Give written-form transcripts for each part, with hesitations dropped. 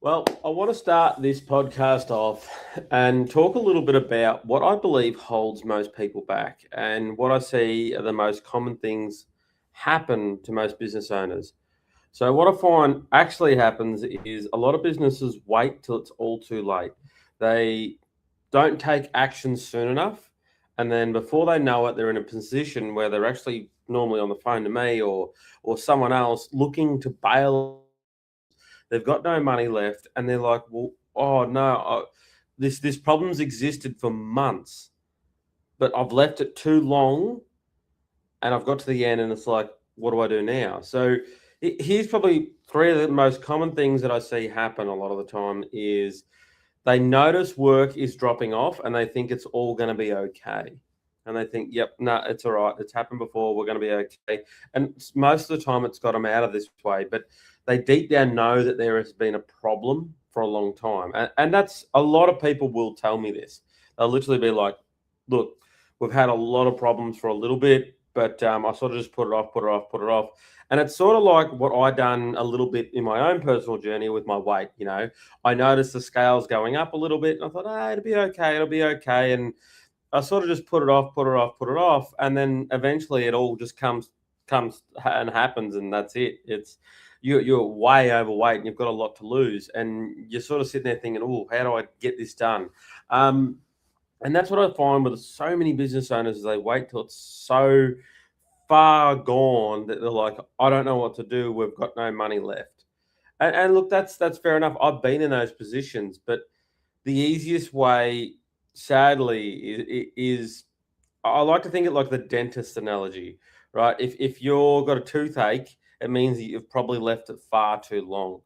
Well, I want to start this podcast off and talk a little bit about what I believe holds most people back and what I see are the most common things happen to most business owners. So, what I find actually happens is a lot of businesses wait till it's all too late. They don't take action soon enough. And then before they know it, they're in a position where they're actually normally on the phone to me or someone else looking to bail. They've got no money left, and they're like, "Well, oh no, this problem's existed for months, but I've left it too long, and I've got to the end, and it's like, what do I do now?" So here's probably three of the most common things that I see happen a lot of the time is they notice work is dropping off, and they think it's all going to be okay. And they think, yep, no, it's all right. It's happened before. We're going to be okay. And most of the time, it's got them out of this way. But they deep down know that there has been a problem for a long time. And that's a lot of people will tell me this. They'll literally be like, look, we've had a lot of problems for a little bit, but I sort of just put it off, put it off, put it off. And it's sort of like what I done a little bit in my own personal journey with my weight. I noticed the scales going up a little bit, and I thought, it'll be okay, it'll be okay. And I sort of just put it off, put it off, put it off, and then eventually it all just comes and happens, and that's it. It's you're way overweight, and you've got a lot to lose, and you're sort of sitting there thinking, oh, how do I get this done? Um, and that's what I find with so many business owners is they wait till it's so far gone that they're like, I don't know what to do. We've got no money left. And look, that's fair enough. I've been in those positions, but the easiest way, sadly, is I like to think it like the dentist analogy, right? If you've got a toothache, it means that you've probably left it far too long.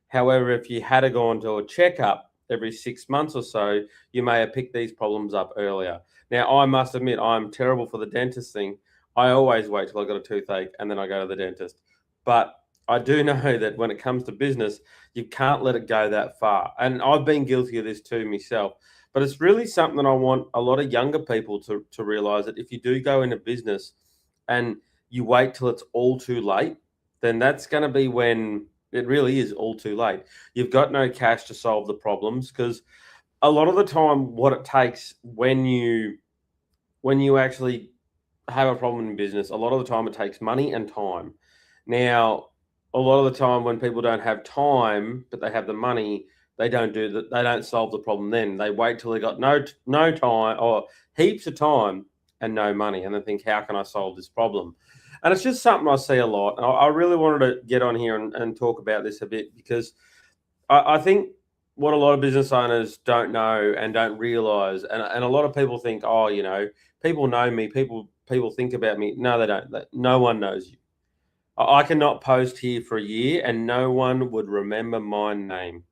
However, if you had to go to a checkup every 6 months or so, you may have picked these problems up earlier. Now, I must admit, I'm terrible for the dentist thing. I always wait till I got a toothache and then I go to the dentist. But I do know that when it comes to business, you can't let it go that far. And I've been guilty of this too myself. But it's really something that I want a lot of younger people to realize that if you do go into business and you wait till it's all too late, then that's going to be when it really is all too late. You've got no cash to solve the problems because a lot of the time, what it takes when you actually have a problem in business, a lot of the time it takes money and time. Now, a lot of the time when people don't have time, but they have the money, they don't do that. They don't solve the problem. Then they wait till they got no time or heaps of time and no money, and they think, how can I solve this problem? And it's just something I see a lot. I really wanted to get on here and talk about this a bit because I think what a lot of business owners don't know and don't realize, and a lot of people think, oh, people know me, people think about me. No, they don't. No one knows you. I cannot post here for a year and no one would remember my name.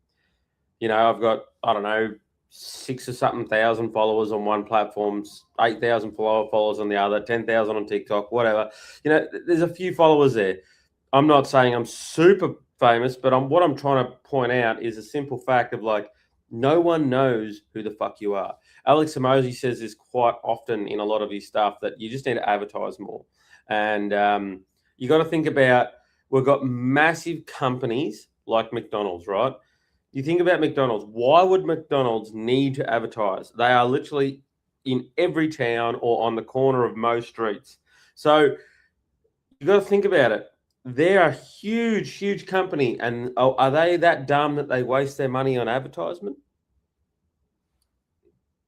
I've got, I don't know, six or something thousand followers on one platform, 8,000 followers on the other, 10,000 on TikTok, whatever. There's a few followers there. I'm not saying I'm super famous, but what I'm trying to point out is a simple fact of like, no one knows who the fuck you are. Alex Hormozi says this quite often in a lot of his stuff that you just need to advertise more. And you got to think about, we've got massive companies like McDonald's, right? You think about McDonald's. Why would McDonald's need to advertise? They are literally in every town or on the corner of most streets. So you got to think about it. They're a huge, huge company. And are they that dumb that they waste their money on advertisement?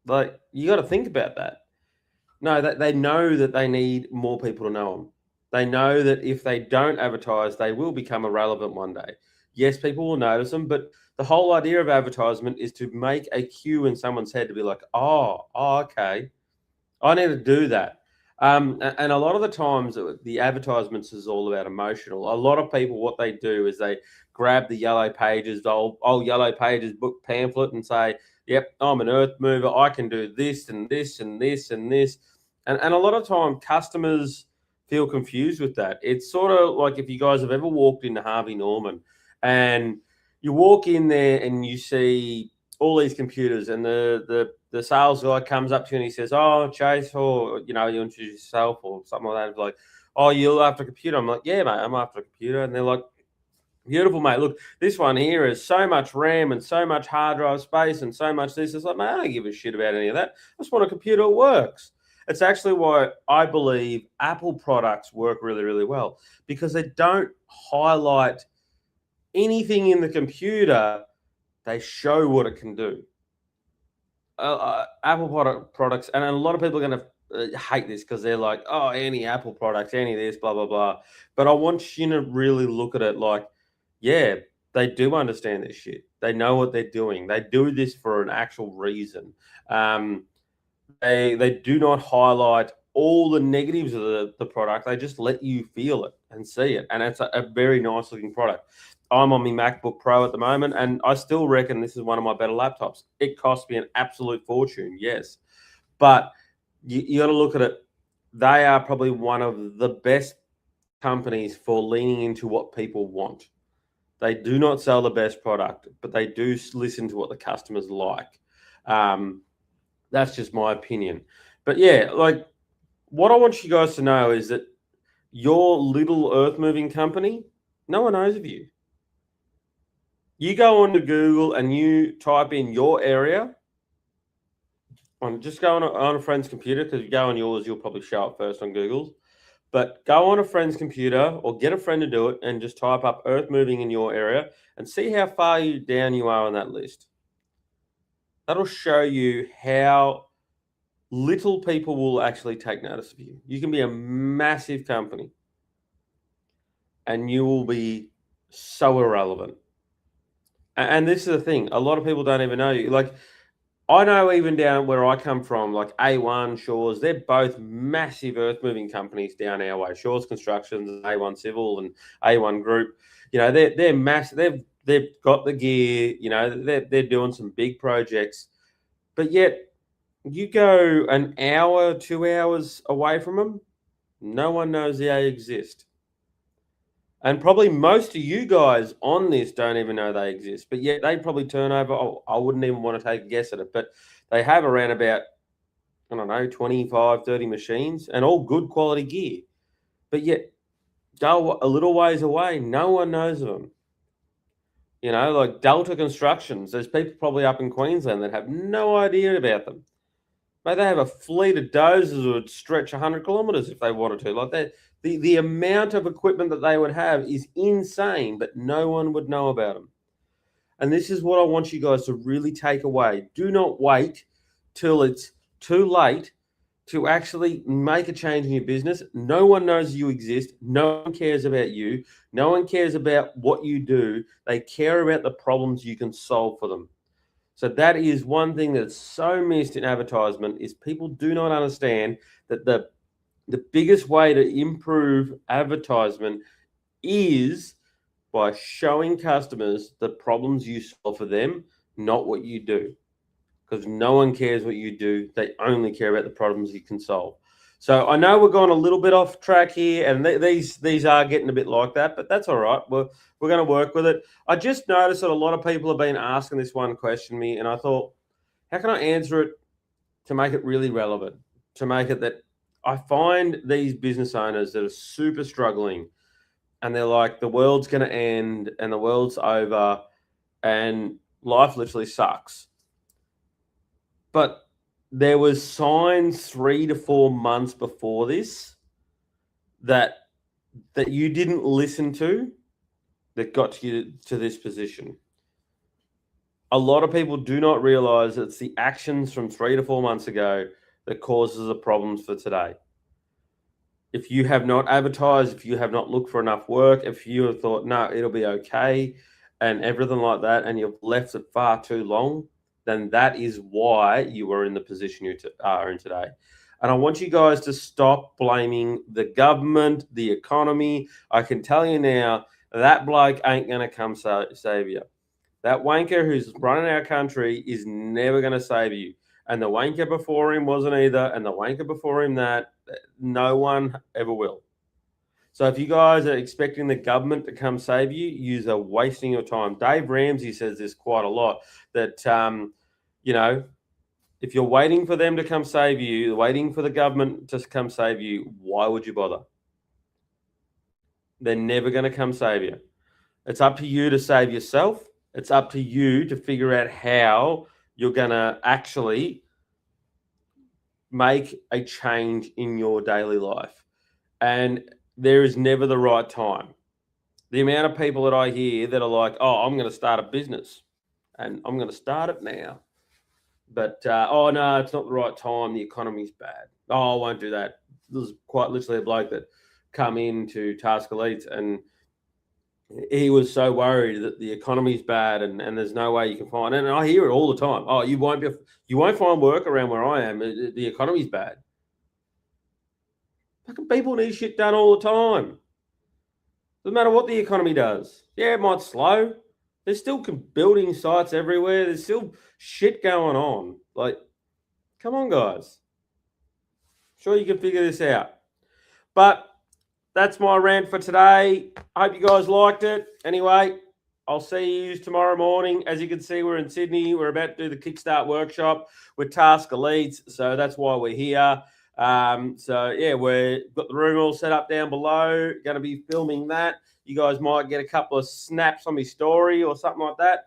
Like, you got to think about that. No, they know that they need more people to know them. They know that if they don't advertise, they will become irrelevant one day. Yes, people will notice them, but the whole idea of advertisement is to make a cue in someone's head to be like, oh, okay, I need to do that. And a lot of the times, the advertisements is all about emotional. A lot of people, what they do is they grab the yellow pages, the old yellow pages book pamphlet, and say, "Yep, I'm an earth mover. I can do this and this and this and this." And a lot of time, customers feel confused with that. It's sort of like if you guys have ever walked into Harvey Norman, and you walk in there and you see all these computers, and the sales guy comes up to you and he says, "Oh, Chase," or you introduce yourself or something like that. Like, "Oh, you're after a computer?" I'm like, "Yeah, mate, I'm after a computer." And they're like, Beautiful, mate. Look, this one here is so much RAM and so much hard drive space and so much this. It's like, mate, I don't give a shit about any of that. I just want a computer that works. It's actually why I believe Apple products work really, really well, because they don't highlight anything in the computer. They show what it can do. Apple products, and a lot of people are going to hate this because they're like, oh, any Apple products, any this, blah, blah, blah. But I want you to really look at it like, yeah, they do understand this shit. They know what they're doing. They do this for an actual reason. They do not highlight all the negatives of the product. They just let you feel it and see it. And it's a very nice looking product. I'm on my MacBook Pro at the moment, and I still reckon this is one of my better laptops. It cost me an absolute fortune, yes. But you got to look at it. They are probably one of the best companies for leaning into what people want. They do not sell the best product, but they do listen to what the customers like. That's just my opinion. But yeah, like what I want you guys to know is that your little earth moving company, no one knows of you. You go onto Google and you type in your area. Just go on a friend's computer, because if you go on yours, you'll probably show up first on Google's. But go on a friend's computer or get a friend to do it and just type up earth moving in your area and see how far down you are on that list. That'll show you how little people will actually take notice of you. You can be a massive company and you will be so irrelevant. And this is the thing, a lot of people don't even know you. Like, I know even down where I come from, like A1, Shaw's, they're both massive earth moving companies down our way. Shaw's Constructions, A1 Civil, and A1 Group. You know, they're massive. They've got the gear. You know, they're doing some big projects, but yet you go an hour, 2 hours away from them, no one knows they exist. And probably most of you guys on this don't even know they exist, but yet they probably turn over. Oh, I wouldn't even want to take a guess at it, but they have around about, I don't know, 25, 30 machines and all good quality gear. But yet go a little ways away, no one knows of them. You know, like Delta Constructions, there's people probably up in Queensland that have no idea about them. Mate, they have a fleet of dozers that would stretch 100 kilometres if they wanted to. Like that, the amount of equipment that they would have is insane, but no one would know about them. And this is what I want you guys to really take away. Do not wait till it's too late to actually make a change in your business. No one knows you exist. No one cares about you. No one cares about what you do. They care about the problems you can solve for them. So that is one thing that's so missed in advertisement, is people do not understand that the biggest way to improve advertisement is by showing customers the problems you solve for them, not what you do. Because no one cares what you do. They only care about the problems you can solve. So I know we're going a little bit off track here, and these are getting a bit like that, but that's all right. We're going to work with it. I just noticed that a lot of people have been asking this one question me, and I thought, how can I answer it to make it really relevant, to make it that I find these business owners that are super struggling, and they're like, the world's going to end and the world's over and life literally sucks. But there was signs 3 to 4 months before this that you didn't listen to that got you to this position. A lot of people do not realize it's the actions from 3 to 4 months ago that causes the problems for today. If you have not advertised, if you have not looked for enough work, if you have thought, no, it'll be okay, and everything like that, and you've left it far too long, then that is why you are in the position you are in today. And I want you guys to stop blaming the government, the economy. I can tell you now, that bloke ain't going to come save you. That wanker who's running our country is never going to save you. And the wanker before him wasn't either. And the wanker before him that, no one ever will. So if you guys are expecting the government to come save you, you are wasting your time. Dave Ramsey says this quite a lot, that, you know, if you're waiting for them to come save you, waiting for the government to come save you, why would you bother? They're never going to come save you. It's up to you to save yourself. It's up to you to figure out how you're going to actually make a change in your daily life. And there is never the right time. The amount of people that I hear that are like, oh, I'm going to start a business and I'm going to start it now. But, oh, no, it's not the right time. The economy's bad. Oh, I won't do that. There's quite literally a bloke that come into Task Elite and he was so worried that the economy's bad and there's no way you can find it. And I hear it all the time. Oh, you won't find work around where I am. The economy's bad. Fucking people need shit done all the time. Doesn't matter what the economy does. Yeah, it might slow. There's still building sites everywhere. There's still shit going on. Like, come on, guys. Sure you can figure this out. But that's my rant for today. I hope you guys liked it. Anyway, I'll see you tomorrow morning. As you can see, we're in Sydney. We're about to do the Kickstart workshop with Task Elites. So that's why we're here. So yeah, we've got the room all set up down below. Going to be filming that. You guys might get a couple of snaps on my story or something like that.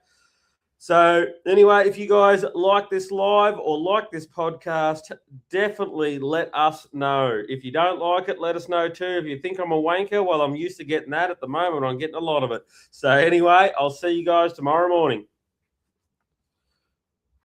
So anyway, if you guys like this live or like this podcast, definitely let us know. If you don't like it, let us know too. If you think I'm a wanker, well, I'm used to getting that at the moment. I'm getting a lot of it. So anyway, I'll see you guys tomorrow morning.